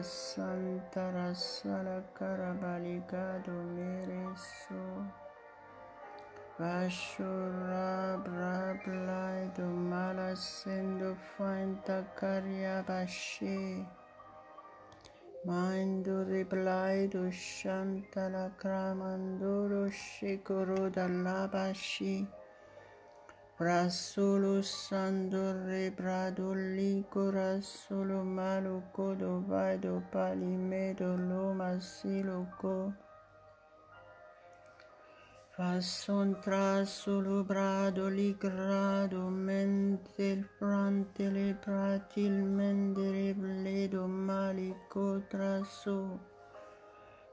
santara sala karabaligado mereso Vashura brablai do malasendo fainta karyabashi Maindu riblai do shantala kramandoro shikoro dalabashi Rasulu sandore braduli corasulu maluco do vaido palimedo loma siluco Fason trasulu bradoli grado mentel frantele pratil mendere bledo malico traso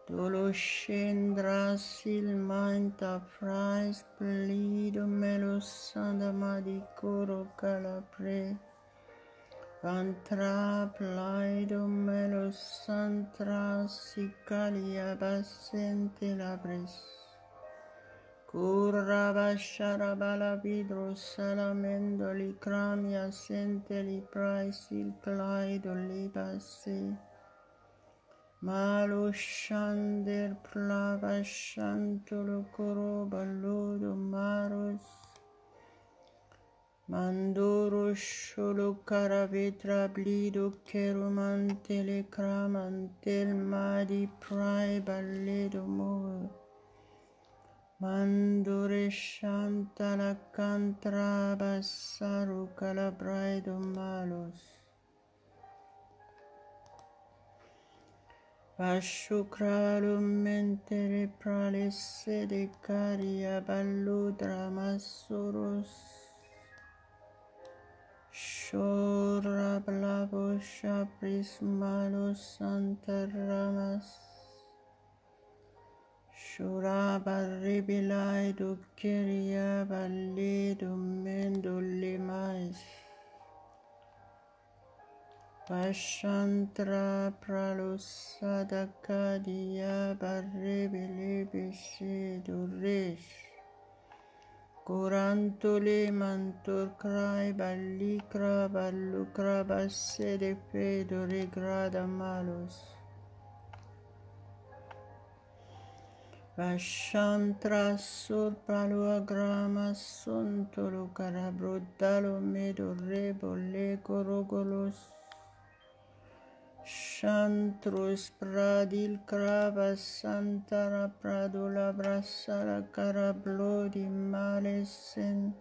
Dolo scendra silmanta frais plido melosanda madicoro calapre Vantra plaido melosantra sicalia bassente labres Curraba sharabala vidro salamendoli cramia senteli praisil claido libase Malo shander plava shantolo koroba lodo maros Mandoro sholo karavetra blido kerumantele kramantel madi prai balledo mo Mandore shantala cantra bassaru calabraido malos Vashukralum mentere pralesse de caria balludra massoros Shora blavo shapris malos santaramas Shura barribilai duceria valledum mendolimais Vashantra pralusada cadia barrebele bishe duresh Curantole mantur crai ballicra ballucra basse de fedo regrada malos Vashantra surpalua grama sontolo carabrudalo medo rebole corogolos Shantrus pradil crava santara pradula brassara carablodi malesen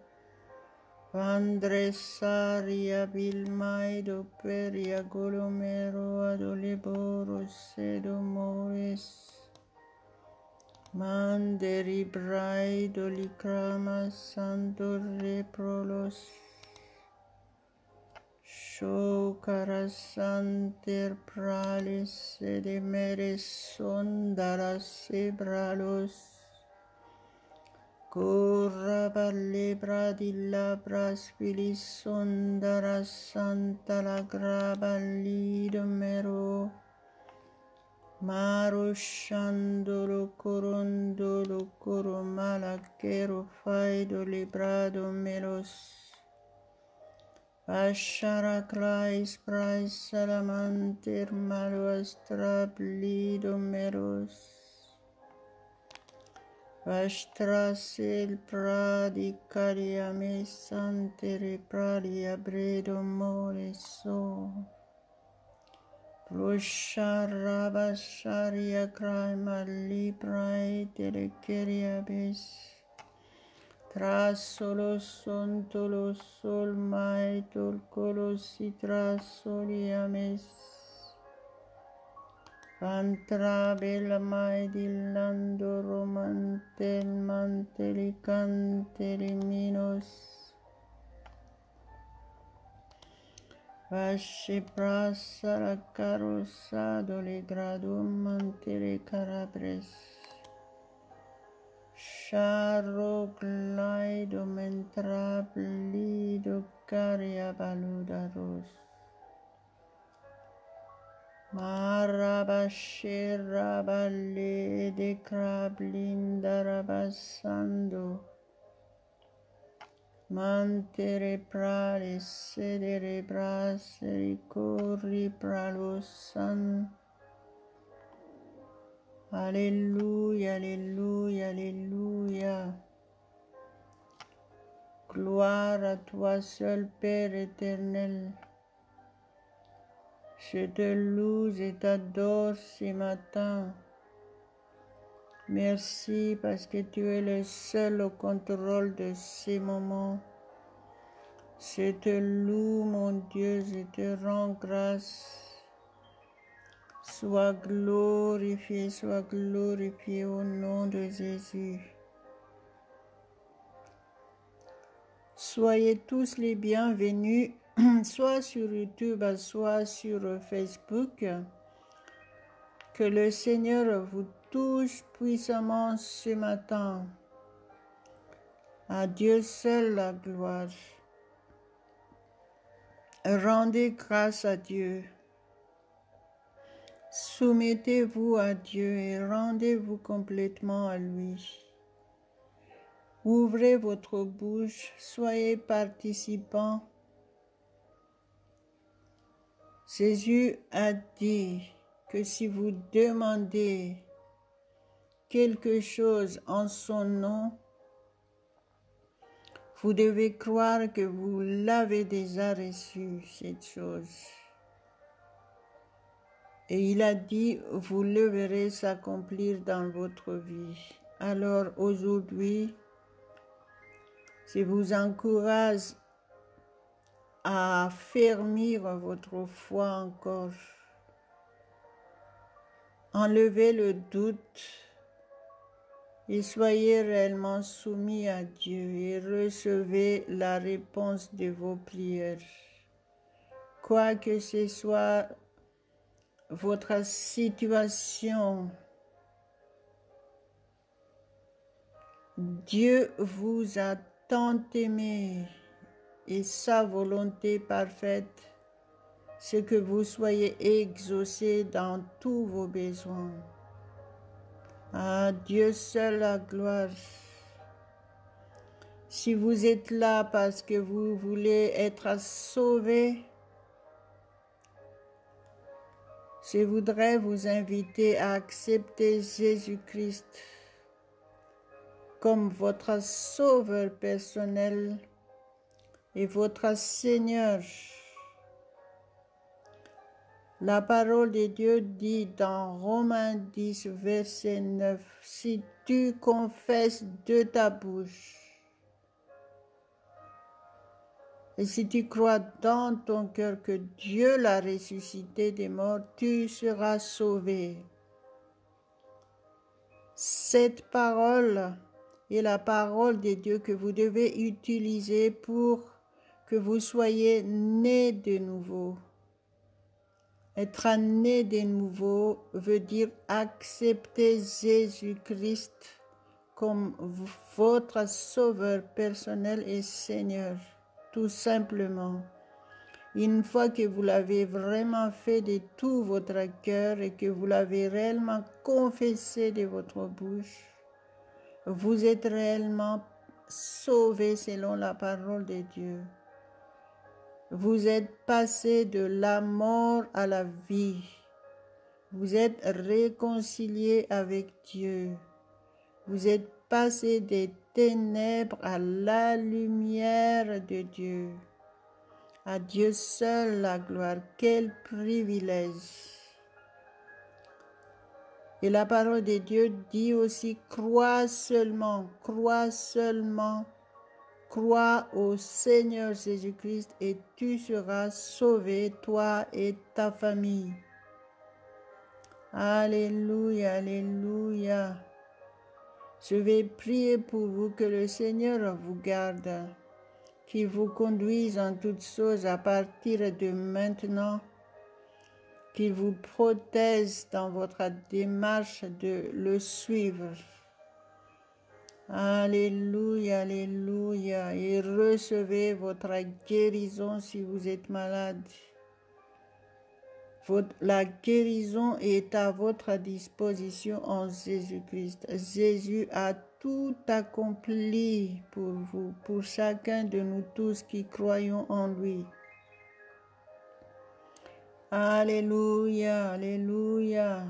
Vandresaria bilmaido peria golomero adoliboros sedomoes Manderi braido licrama santorre prolos Shokarasanter pralis de meres sondaras sebralos Corra ballebra di labras filis sondaras santa la graba lido mero Marushandolo corondolo coro malacero faido librado melos Ashara clais prais salamanter maluas trablido meros Vastrasel pradi cariame santere pradi abredo moreso Rusharabasharia crima librai teleceriabis Trasolo sontolo sol mai tolcolos y trasoliames Pantra bella mai dillando romantel mantelicante minos Vasci prassa la carrossado le gradum mantele carabres Charro glaido mentrablido caria baludaros Marabashira balle de crablinda rabassando Mantere pralis sedere braseri corri pralusan Alléluia, Alléluia, Alléluia. Gloire à toi seul, Père éternel. Je te loue et t'adore ce matin. Merci parce que tu es le seul au contrôle de ces moments. Je te loue, mon Dieu, je te rends grâce. Sois glorifié au nom de Jésus. Soyez tous les bienvenus, soit sur YouTube, soit sur Facebook. Que le Seigneur vous touche puissamment ce matin. À Dieu seul la gloire. Rendez grâce à Dieu. Soumettez-vous à Dieu et rendez-vous complètement à lui. Ouvrez votre bouche, soyez participants. Jésus a dit que si vous demandez quelque chose en son nom, vous devez croire que vous l'avez déjà reçu, cette chose. Et il a dit, vous le verrez s'accomplir dans votre vie. Alors aujourd'hui, je vous encourage à affermir votre foi encore. Enlevez le doute et soyez réellement soumis à Dieu et recevez la réponse de vos prières. Quoi que ce soit votre situation, Dieu vous a tant aimé et sa volonté parfaite, c'est que vous soyez exaucés dans tous vos besoins. À Dieu seul la gloire. Si vous êtes là parce que vous voulez être sauvés, je voudrais vous inviter à accepter Jésus-Christ comme votre sauveur personnel et votre Seigneur. La parole de Dieu dit dans Romains 10, verset 9, « Si tu confesses de ta bouche et si tu crois dans ton cœur que Dieu l'a ressuscité des morts, tu seras sauvé. » Cette parole est la parole de Dieu que vous devez utiliser pour que vous soyez nés de nouveau. Être né de nouveau veut dire accepter Jésus-Christ comme votre sauveur personnel et Seigneur, tout simplement. Une fois que vous l'avez vraiment fait de tout votre cœur et que vous l'avez réellement confessé de votre bouche, vous êtes réellement sauvés selon la parole de Dieu. Vous êtes passé de la mort à la vie. Vous êtes réconciliés avec Dieu. Vous êtes passé des ténèbres à la lumière de Dieu. À Dieu seul la gloire. Quel privilège! Et la parole de Dieu dit aussi, crois seulement, crois au Seigneur Jésus-Christ et tu seras sauvé, toi et ta famille. Alléluia, alléluia. Je vais prier pour vous que le Seigneur vous garde, qu'il vous conduise en toutes choses à partir de maintenant, qu'il vous protège dans votre démarche de le suivre. Alléluia, alléluia. Et recevez votre guérison si vous êtes malade. La guérison est à votre disposition en Jésus-Christ. Jésus a tout accompli pour vous, pour chacun de nous tous qui croyons en lui. Alléluia, alléluia.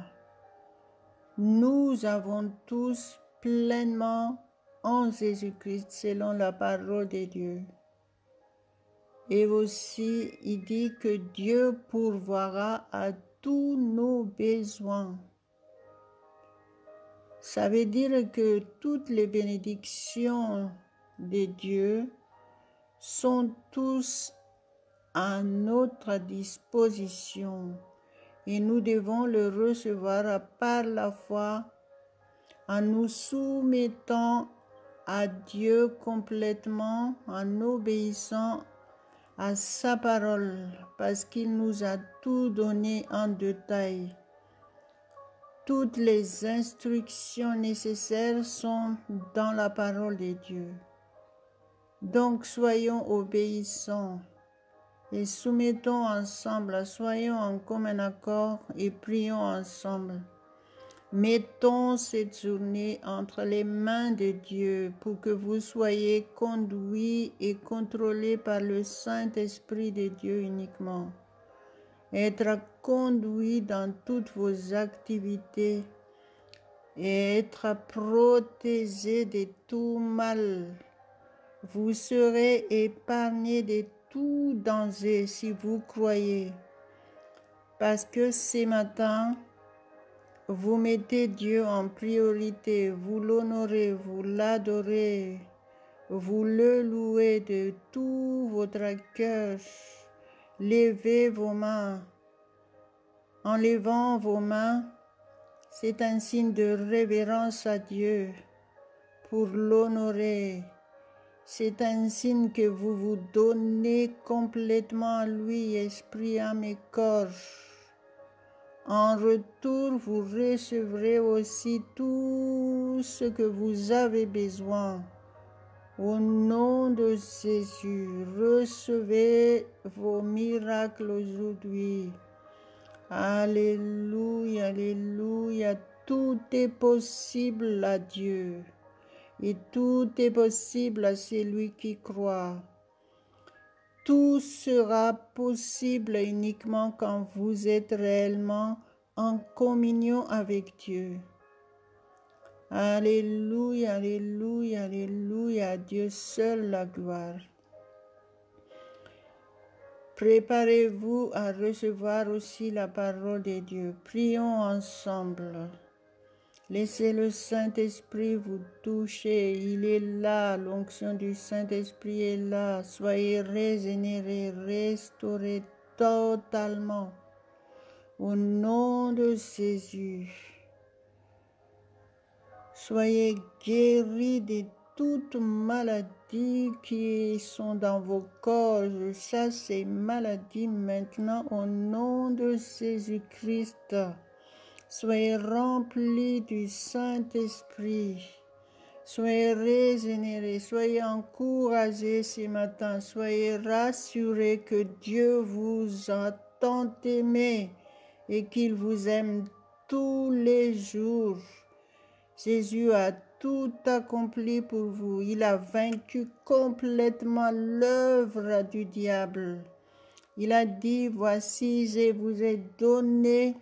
nous avons tous pleinement en Jésus-Christ selon la parole de Dieu. Et aussi, il dit que Dieu pourvoira à tous nos besoins. Ça veut dire que toutes les bénédictions de Dieu sont tous à notre disposition et nous devons le recevoir par la foi en nous soumettant à Dieu complètement, en obéissant à sa parole, parce qu'il nous a tout donné en détail. Toutes les instructions nécessaires sont dans la parole de Dieu. Donc soyons obéissants et soumettons ensemble, soyons en commun accord et prions ensemble. Mettons cette journée entre les mains de Dieu pour que vous soyez conduits et contrôlés par le Saint-Esprit de Dieu uniquement. Être conduits dans toutes vos activités et être protégés de tout mal. Vous serez épargnés de tout danger si vous croyez. Parce que ce matin, vous mettez Dieu en priorité, vous l'honorez, vous l'adorez, vous le louez de tout votre cœur. Levez vos mains. En levant vos mains, c'est un signe de révérence à Dieu pour l'honorer. C'est un signe que vous vous donnez complètement à lui, esprit, âme et corps. En retour, vous recevrez aussi tout ce que vous avez besoin. Au nom de Jésus, recevez vos miracles aujourd'hui. Alléluia, alléluia. Tout est possible à Dieu. Et tout est possible à celui qui croit. Tout sera possible uniquement quand vous êtes réellement en communion avec Dieu. Alléluia, alléluia, alléluia, à Dieu seul la gloire. Préparez-vous à recevoir aussi la parole de Dieu. Prions ensemble. Laissez le Saint-Esprit vous toucher. Il est là. L'onction du Saint-Esprit est là. Soyez régénérés, restaurés totalement. Au nom de Jésus. Soyez guéris de toutes maladies qui sont dans vos corps. Je chasse ces maladies maintenant au nom de Jésus-Christ. Soyez remplis du Saint-Esprit. Soyez régénérés, soyez encouragés ce matin. Soyez rassurés que Dieu vous a tant aimé et qu'il vous aime tous les jours. Jésus a tout accompli pour vous. Il a vaincu complètement l'œuvre du diable. Il a dit, voici, je vous ai donné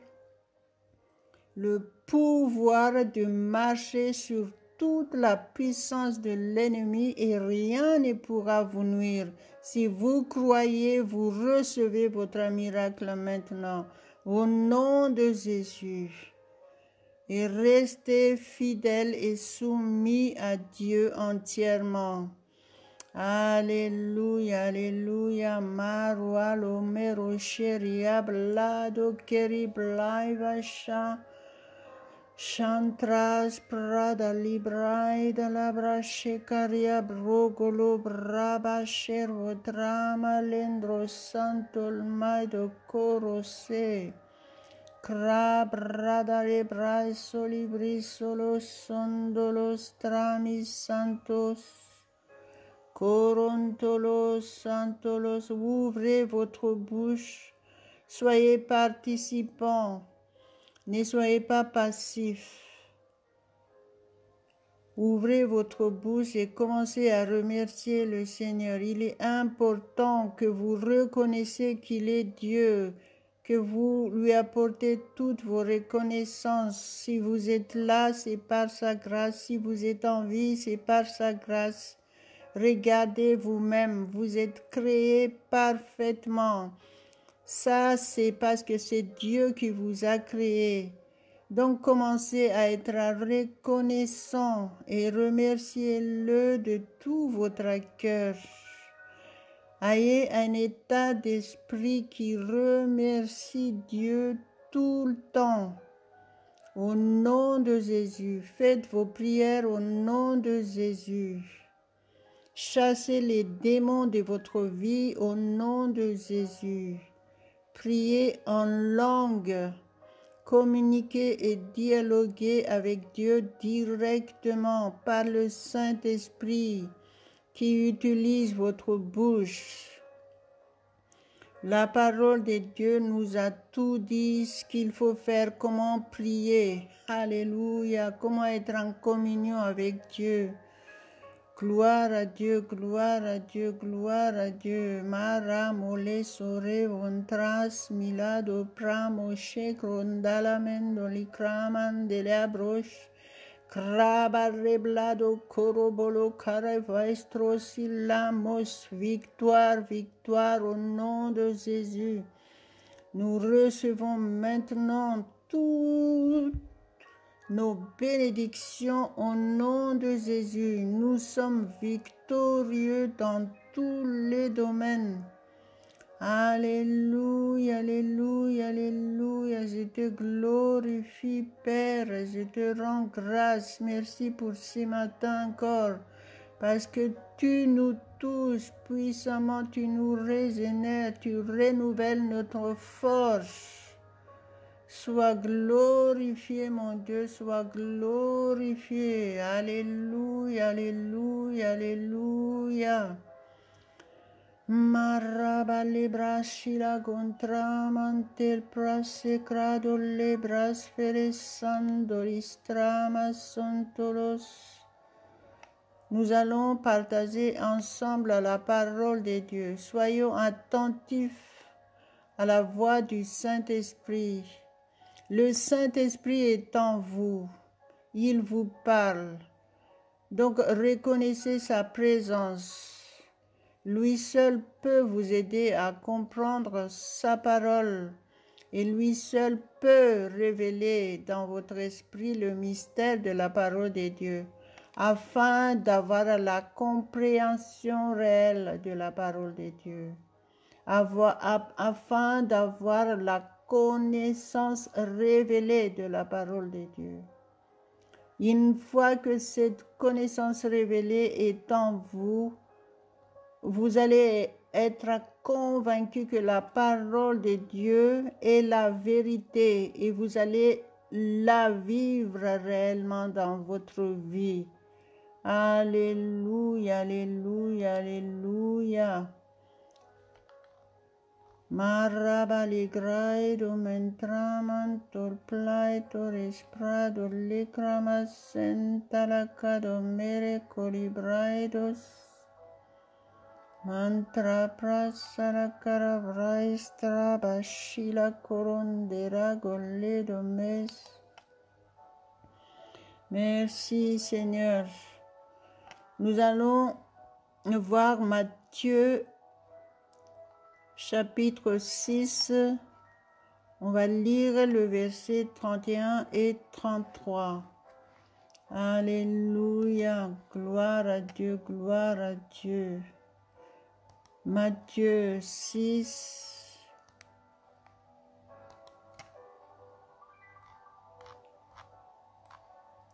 le pouvoir de marcher sur toute la puissance de l'ennemi et rien ne pourra vous nuire. Si vous croyez, vous recevez votre miracle maintenant. Au nom de Jésus. Et restez fidèles et soumis à Dieu entièrement. Alléluia, alléluia. Marwa lomero sheria blado keri blaiva sha. Chantras prada libraida labra shekaria brogolo braba shervo trama lendro santo maido coro se. Crabradare braso libri solos sondolos tramis santos. Corontolos santolos, ouvrez votre bouche, soyez participants. Ne soyez pas passifs. Ouvrez votre bouche et commencez à remercier le Seigneur. Il est important que vous reconnaissiez qu'il est Dieu, que vous lui apportez toutes vos reconnaissances. Si vous êtes là, c'est par sa grâce. Si vous êtes en vie, c'est par sa grâce. Regardez vous-même, vous êtes créé parfaitement. Ça, c'est parce que c'est Dieu qui vous a créé. Donc, commencez à être reconnaissant et remerciez-le de tout votre cœur. Ayez un état d'esprit qui remercie Dieu tout le temps. Au nom de Jésus, faites vos prières au nom de Jésus. Chassez les démons de votre vie au nom de Jésus. Priez en langue. Communiquez et dialoguez avec Dieu directement par le Saint-Esprit qui utilise votre bouche. La parole de Dieu nous a tout dit ce qu'il faut faire, comment prier. Alléluia, comment être en communion avec Dieu. Gloire à Dieu, gloire à Dieu, gloire à Dieu. Mara mole sore vontras milado pramo shekrondala mendolikraman de la broche. Kraba reblado corobolo caravaestro silamos. Victoire, victoire au nom de Jésus. Nous recevons maintenant toutes nos bénédictions au nom de Jésus. Nous sommes victorieux dans tous les domaines. Alléluia, alléluia, alléluia. Je te glorifie, Père. Je te rends grâce. Merci pour ce matin encore. Parce que tu nous touches puissamment, tu nous régénères, tu renouvelles notre force. Sois glorifié, mon Dieu, sois glorifié. Alléluia, alléluia, alléluia. Maraba lebras shila contra mantel prasecrado lebras feresando istramas sontolos. Nous allons partager ensemble la parole de Dieu. Soyons attentifs à la voix du Saint-Esprit. Le Saint-Esprit est en vous. Il vous parle. Donc reconnaissez sa présence. Lui seul peut vous aider à comprendre sa parole. Et lui seul peut révéler dans votre esprit le mystère de la parole de Dieu, afin d'avoir la compréhension réelle de la parole de Dieu, afin d'avoir la connaissance révélée de la parole de Dieu. Une fois que cette connaissance révélée est en vous, vous allez être convaincu que la parole de Dieu est la vérité et vous allez la vivre réellement dans votre vie. Alléluia, alléluia, alléluia. Maraba ligraido mentraman torplaito resprado licramas sentalacado mere colibraidos mantra prasara caravraistra bashila corondera goledo mes. Merci Seigneur. Nous allons voir Matthieu chapitre 6, on va lire le verset 31 et 33. Alléluia, gloire à Dieu, gloire à Dieu. Matthieu 6,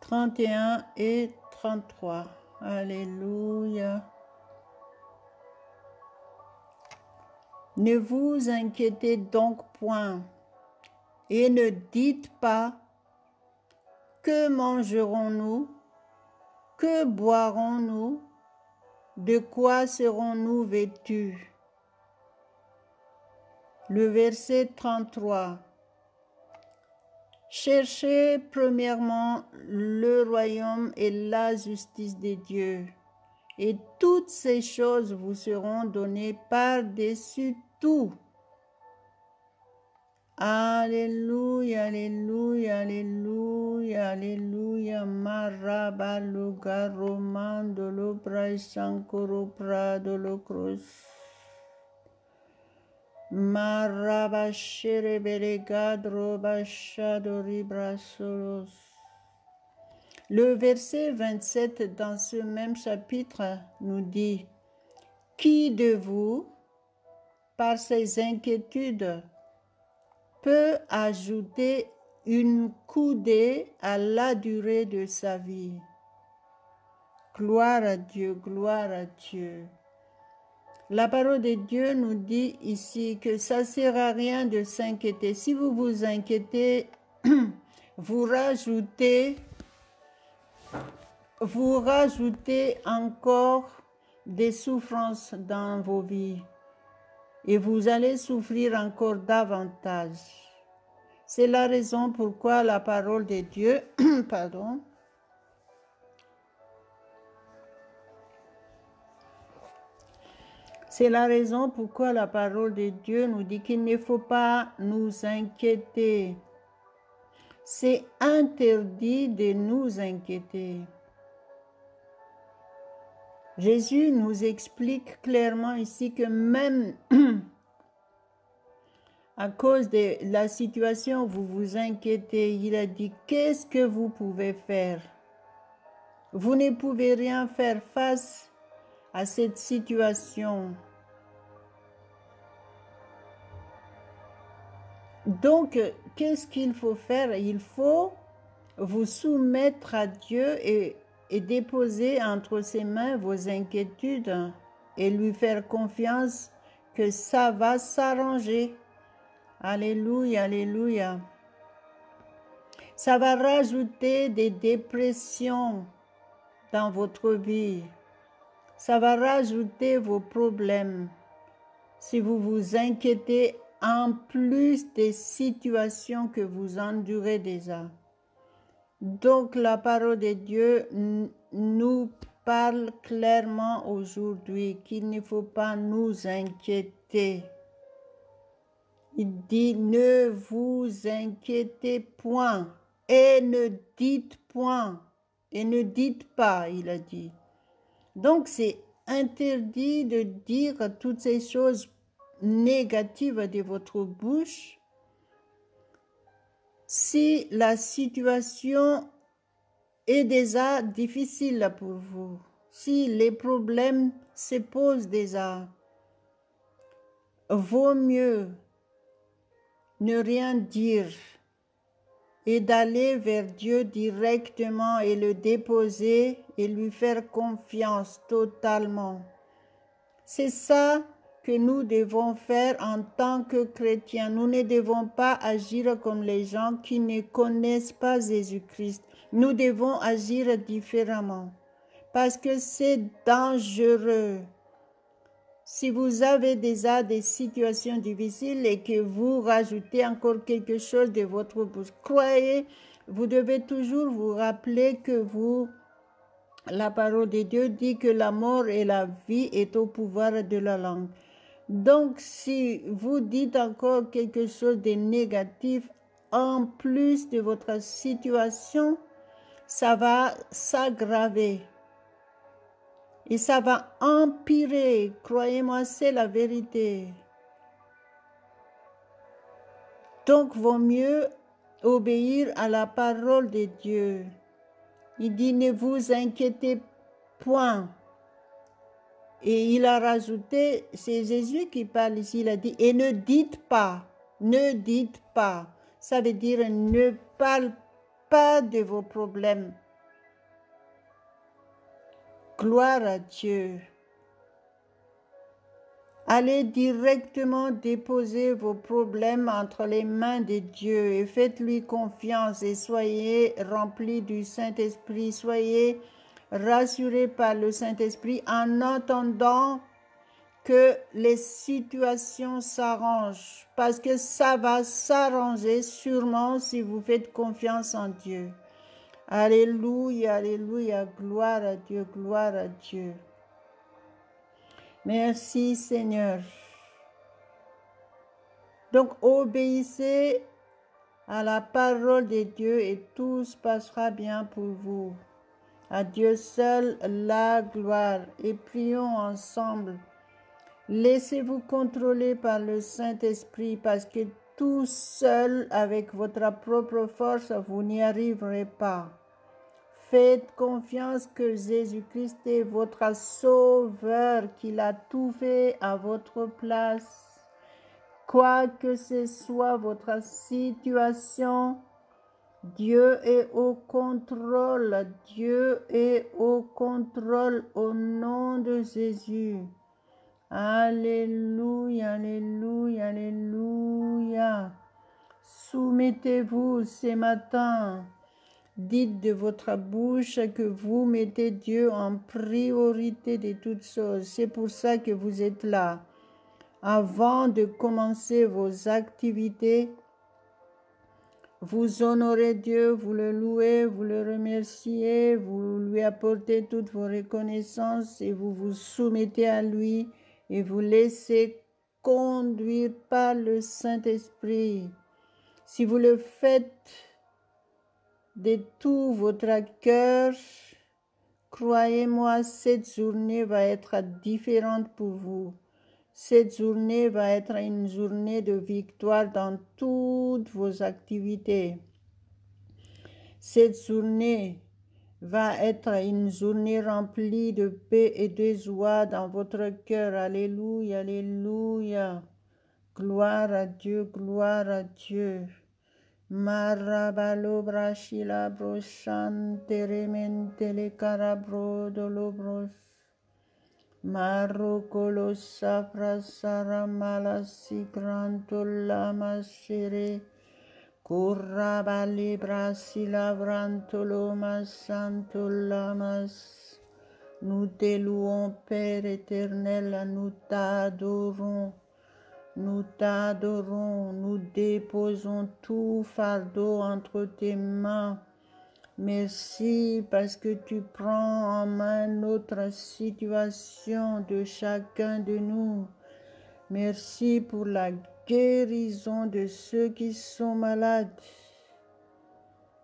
« 31 et 33. Alléluia. Ne vous inquiétez donc point et ne dites pas que mangerons-nous, que boirons-nous, de quoi serons-nous vêtus. Le verset 33. Cherchez premièrement le royaume et la justice de Dieu, et toutes ces choses vous seront données par-dessus tout. Alléluia, Alléluia, Alléluia, Alléluia. Marabaluga romando lo praisankoro prado lo cruz. Marabashere belegadro bachado ribrasolos. Le verset 27 dans ce même chapitre nous dit: Qui de vous, par ses inquiétudes, peut ajouter une coudée à la durée de sa vie? Gloire à Dieu, gloire à Dieu. La parole de Dieu nous dit ici que ça ne sert à rien de s'inquiéter. Si vous vous inquiétez, vous rajoutez encore des souffrances dans vos vies et vous allez souffrir encore davantage. C'est la raison pourquoi la parole de Dieu, pardon, c'est la raison pourquoi la parole de Dieu nous dit qu'il ne faut pas nous inquiéter. C'est interdit de nous inquiéter. Jésus nous explique clairement ici que même à cause de la situation où vous vous inquiétez, il a dit: qu'est-ce que vous pouvez faire? Vous ne pouvez rien faire face à cette situation. Donc, qu'est-ce qu'il faut faire? Il faut vous soumettre à Dieu et déposer entre ses mains vos inquiétudes et lui faire confiance que ça va s'arranger. Alléluia, alléluia. Ça va rajouter des dépressions dans votre vie. Ça va rajouter vos problèmes si vous vous inquiétez en plus des situations que vous endurez déjà. Donc la parole de Dieu nous parle clairement aujourd'hui qu'il ne faut pas nous inquiéter. Il dit: ne vous inquiétez point et ne dites point et ne dites pas, il a dit. Donc c'est interdit de dire toutes ces choses négatives de votre bouche si la situation est déjà difficile pour vous, si les problèmes se posent déjà. Vaut mieux ne rien dire et d'aller vers Dieu directement et le déposer et lui faire confiance totalement. C'est ça que nous devons faire en tant que chrétiens. Nous ne devons pas agir comme les gens qui ne connaissent pas Jésus-Christ. Nous devons agir différemment parce que c'est dangereux. Si vous avez déjà des situations difficiles et que vous rajoutez encore quelque chose de votre bouche, croyez, vous devez toujours vous rappeler que la parole de Dieu dit que la mort et la vie est au pouvoir de la langue. Donc, si vous dites encore quelque chose de négatif en plus de votre situation, ça va s'aggraver. Et ça va empirer. Croyez-moi, c'est la vérité. Donc, vaut mieux obéir à la parole de Dieu. Il dit: ne vous inquiétez point. Et il a rajouté, c'est Jésus qui parle ici, il a dit: et ne dites pas, ne dites pas. Ça veut dire ne parle pas de vos problèmes. Gloire à Dieu. Allez directement déposer vos problèmes entre les mains de Dieu et faites-lui confiance et soyez remplis du Saint-Esprit. Soyez rassurés par le Saint-Esprit en attendant que les situations s'arrangent, parce que ça va s'arranger sûrement si vous faites confiance en Dieu. Alléluia, alléluia, gloire à Dieu, gloire à Dieu. Merci Seigneur. Donc obéissez à la parole de Dieu et tout se passera bien pour vous. À Dieu seul la gloire. Et prions ensemble. Laissez-vous contrôler par le Saint-Esprit parce que tout seul, avec votre propre force, vous n'y arriverez pas. Faites confiance que Jésus-Christ est votre sauveur, qu'il a tout fait à votre place. Quoi que ce soit votre situation, Dieu est au contrôle. Dieu est au contrôle au nom de Jésus. Alléluia, alléluia, alléluia. Soumettez-vous ce matin. Dites de votre bouche que vous mettez Dieu en priorité de toutes choses. C'est pour ça que vous êtes là. Avant de commencer vos activités, vous honorez Dieu, vous le louez, vous le remerciez, vous lui apportez toutes vos reconnaissances et vous vous soumettez à lui et vous laissez conduire par le Saint-Esprit. Si vous le faites de tout votre cœur, croyez-moi, cette journée va être différente pour vous. Cette journée va être une journée de victoire dans toutes vos activités. Cette journée va être une journée remplie de paix et de joie dans votre cœur. Alléluia, alléluia. Gloire à Dieu, gloire à Dieu. Marabalo brashila broshante rementele carabro dolobros. Marokolo safra saramala sigrantola mashere. Kurabali brasila vrantolo santolamas. Nous te louons, Père éternel, nous t'adorons. Nous t'adorons, nous déposons tout fardeau entre tes mains. Merci parce que tu prends en main notre situation de chacun de nous. Merci pour la guérison de ceux qui sont malades.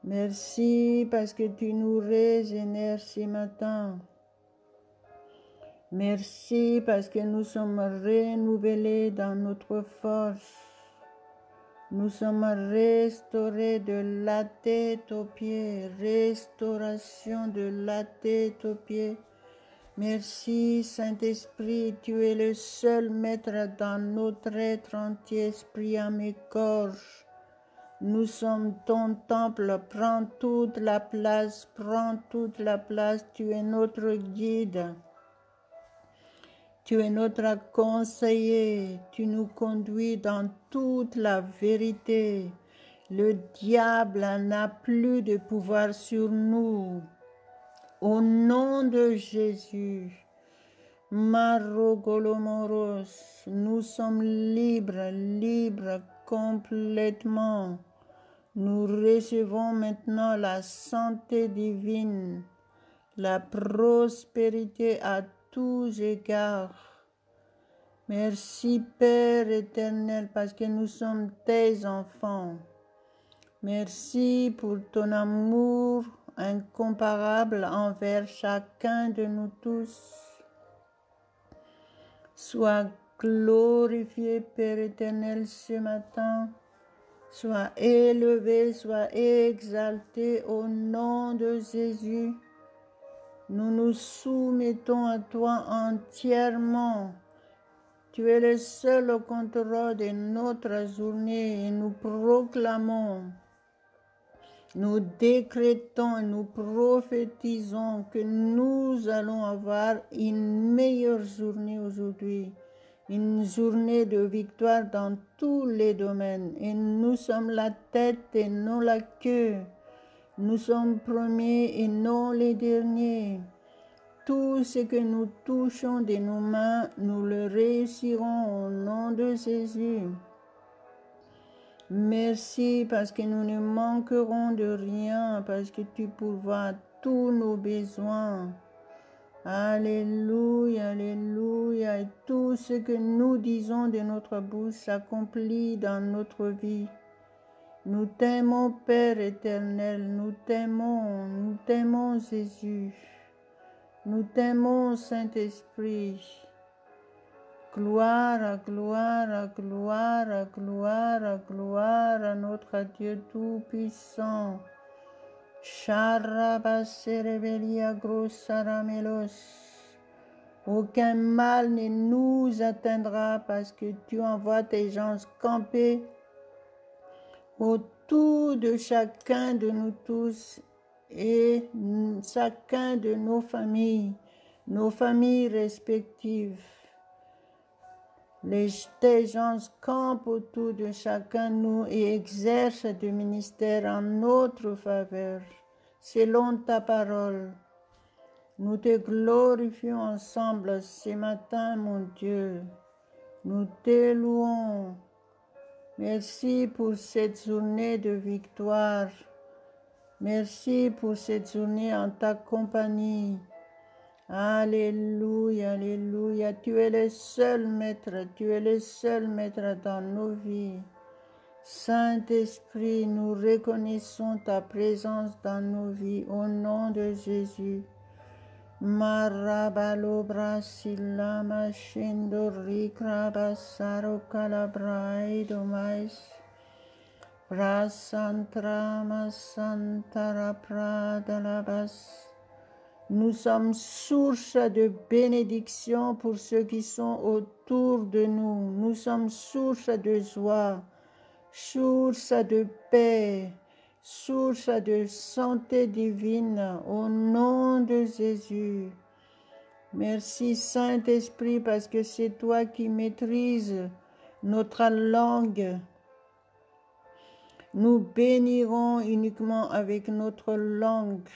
Merci parce que tu nous régénères ce matin. Merci parce que nous sommes renouvelés dans notre force. Nous sommes restaurés de la tête aux pieds. Restauration de la tête aux pieds. Merci Saint-Esprit, tu es le seul maître dans notre être entier, esprit, âme et corps. Nous sommes ton temple, prends toute la place, tu es notre guide. Tu es notre conseiller, tu nous conduis dans toute la vérité. Le diable n'a plus de pouvoir sur nous. Au nom de Jésus, Marogolomoros, nous sommes libres complètement. Nous recevons maintenant la santé divine, la prospérité à tous égards. Merci Père éternel parce que nous sommes tes enfants. Merci pour ton amour incomparable envers chacun de nous tous. Sois glorifié Père éternel ce matin. Sois élevé, sois exalté au nom de Jésus. Nous nous soumettons à toi entièrement. Tu es le seul au contrôle de notre journée et nous proclamons, nous décrétons et nous prophétisons que nous allons avoir une meilleure journée aujourd'hui, une journée de victoire dans tous les domaines. Et nous sommes la tête et non la queue. Nous sommes premiers et non les derniers. Tout ce que nous touchons de nos mains, nous le réussirons au nom de Jésus. Merci parce que nous ne manquerons de rien, parce que tu pourvois tous nos besoins. Alléluia, alléluia. Et tout ce que nous disons de notre bouche s'accomplit dans notre vie. Nous t'aimons, Père éternel, nous t'aimons Jésus. Nous t'aimons, Saint-Esprit. Gloire, gloire, gloire, gloire, gloire à notre Dieu Tout-Puissant. Charabaserebelia grossaramelos. Aucun mal ne nous atteindra parce que tu envoies tes gens camper autour de chacun de nous tous et chacun de nos familles respectives. Tes gens campent autour de chacun de nous et exercent du ministère en notre faveur, selon ta parole. Nous te glorifions ensemble ce matin, mon Dieu. Nous te louons. Merci pour cette journée de victoire. Merci pour cette journée en ta compagnie. Alléluia, alléluia. Tu es le seul maître dans nos vies. Saint-Esprit, nous reconnaissons ta présence dans nos vies au nom de Jésus. Marabalo brasila machendo rikrabasaro calabrai domais. Prasantra masantara pradalabas. Nous sommes source de bénédiction pour ceux qui sont autour de nous. Nous sommes source de joie, source de paix, source de santé divine au nom de Jésus. Merci Saint-Esprit parce que c'est toi qui maîtrises notre langue. Nous bénirons uniquement avec notre langue.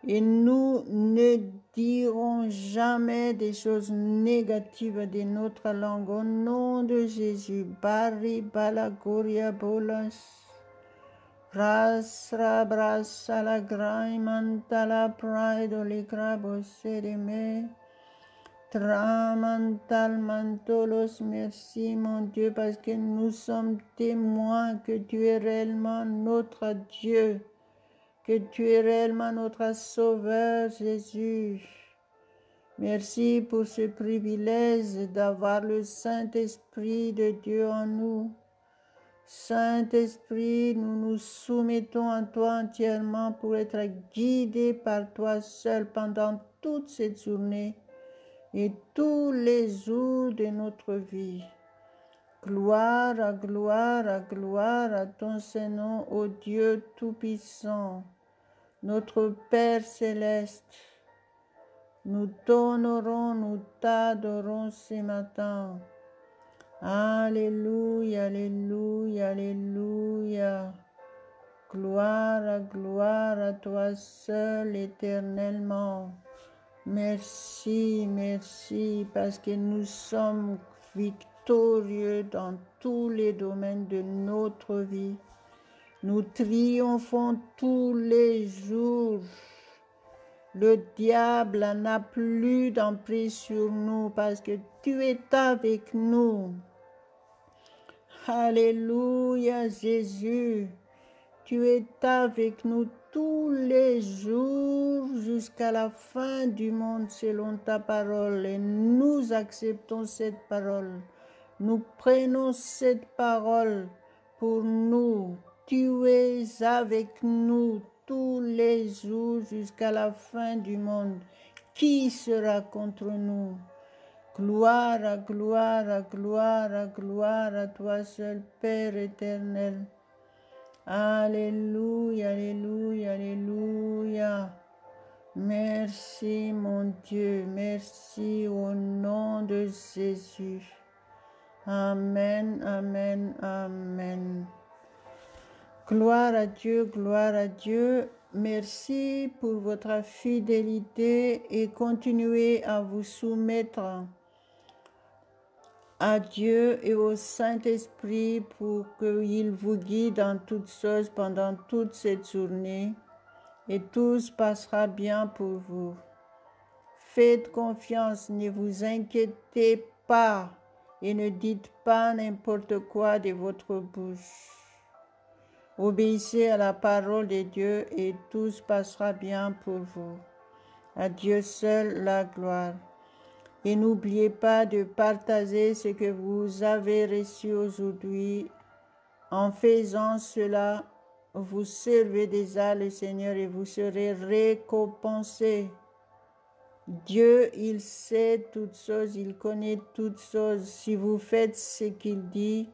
Et nous ne dirons jamais des choses négatives de notre langue. Au nom de Jésus, Bari Balagoria Bolas, Rasra Brasa la Graimantala Pride Olicrabo Sedeme, Tramantal Mantolos, merci mon Dieu, parce que nous sommes témoins que tu es réellement notre Dieu. Que tu es réellement notre Sauveur, Jésus. Merci pour ce privilège d'avoir le Saint-Esprit de Dieu en nous. Saint-Esprit, nous nous soumettons à toi entièrement pour être guidés par toi seul pendant toute cette journée et tous les jours de notre vie. Gloire, gloire, gloire à ton Saint-Nom, ô Dieu Tout-Puissant. Notre Père Céleste, nous t'honorons, nous t'adorons ce matin. Alléluia, alléluia, alléluia. Gloire, gloire à toi seul éternellement. Merci, merci, parce que nous sommes victorieux dans tous les domaines de notre vie. Nous triomphons tous les jours. Le diable n'a plus d'emprise sur nous parce que tu es avec nous. Alléluia, Jésus. Tu es avec nous tous les jours jusqu'à la fin du monde selon ta parole. Et nous acceptons cette parole. Nous prenons cette parole pour nous. Tu es avec nous tous les jours jusqu'à la fin du monde. Qui sera contre nous? Gloire, gloire, gloire, gloire à toi seul, Père éternel. Alléluia, alléluia, alléluia. Merci mon Dieu, merci au nom de Jésus. Amen, amen, amen. Gloire à Dieu, gloire à Dieu. Merci pour votre fidélité et continuez à vous soumettre à Dieu et au Saint-Esprit pour qu'il vous guide en toutes choses pendant toute cette journée et tout se passera bien pour vous. faites confiance, ne vous inquiétez pas et ne dites pas n'importe quoi de votre bouche. Obéissez à la parole de Dieu et tout se passera bien pour vous. À Dieu seul la gloire. Et n'oubliez pas de partager ce que vous avez reçu aujourd'hui. En faisant cela, vous servez déjà le Seigneur et vous serez récompensés. Dieu, il sait toutes choses, il connaît toutes choses. Si vous faites ce qu'il dit,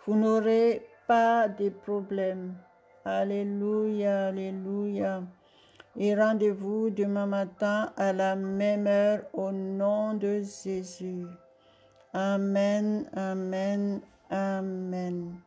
vous n'aurez pas de problème. Alléluia, alléluia. Et rendez-vous demain matin à la même heure au nom de Jésus. Amen, amen, amen.